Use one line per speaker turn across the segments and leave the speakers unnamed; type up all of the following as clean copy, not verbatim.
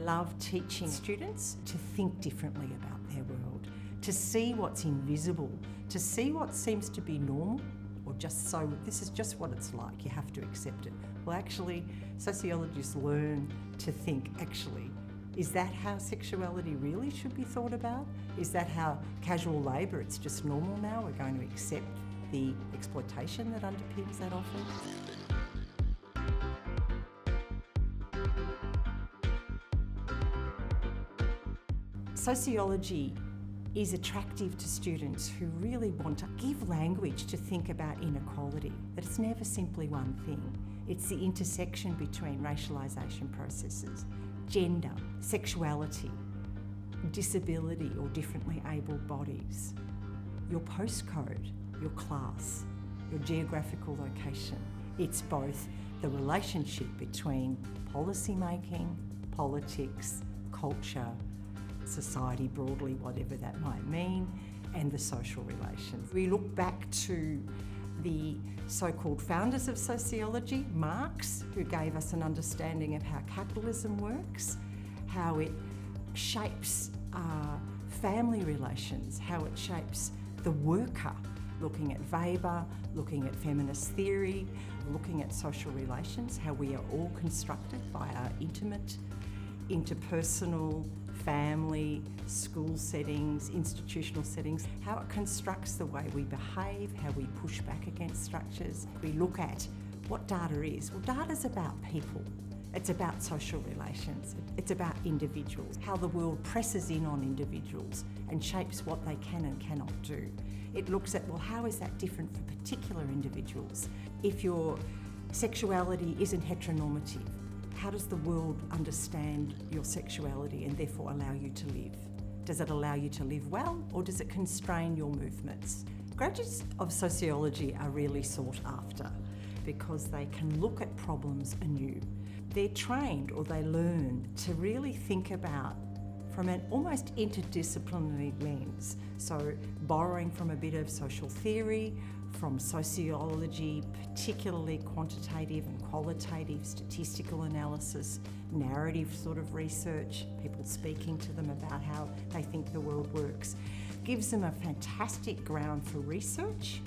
love teaching students to think differently about their world, to see what's invisible, to see what seems to be normal, or just so, this is just what it's like, you have to accept it. Well, actually, sociologists learn to think, actually, is that how sexuality really should be thought about? Is that how casual labour, it's just normal now, we're going to accept the exploitation that underpins that offer? Sociology is attractive to students who really want to give language to think about inequality, that it's never simply one thing. It's the intersection between racialisation processes, gender, sexuality, disability or differently abled bodies, your postcode, your class, your geographical location. It's both the relationship between policy making, politics, culture, society broadly, whatever that might mean, and the social relations. We look back to the so-called founders of sociology, Marx, who gave us an understanding of how capitalism works, how it shapes family relations, how it shapes the worker, looking at Weber, looking at feminist theory, looking at social relations, how we are all constructed by our intimate, interpersonal, family, school settings, institutional settings, how it constructs the way we behave, how we push back against structures. We look at what data is. Well, data's about people. It's about social relations. It's about individuals, how the world presses in on individuals and shapes what they can and cannot do. It looks at, well, how is that different for particular individuals? If your sexuality isn't heteronormative, how does the world understand your sexuality and therefore allow you to live? Does it allow you to live well, or does it constrain your movements? Graduates of sociology are really sought after because they can look at problems anew. They're trained, or they learn, to really think about from an almost interdisciplinary lens. So borrowing from a bit of social theory, from sociology, particularly quantitative and qualitative statistical analysis, narrative sort of research, people speaking to them about how they think the world works, gives them a fantastic ground for research,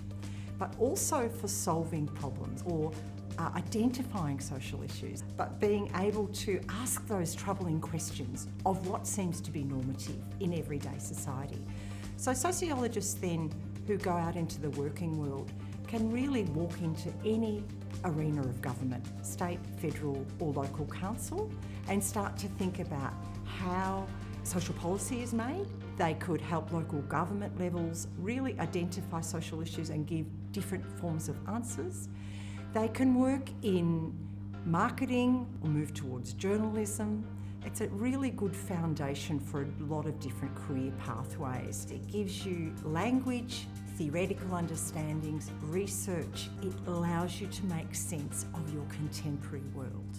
but also for solving problems or identifying social issues, but being able to ask those troubling questions of what seems to be normative in everyday society. So sociologists then, who go out into the working world, can really walk into any arena of government, state, federal or local council, and start to think about how social policy is made. They could help local government levels really identify social issues and give different forms of answers. They can work in marketing or move towards journalism. It's a really good foundation for a lot of different career pathways. It gives you language, theoretical understandings, research. It allows you to make sense of your contemporary world.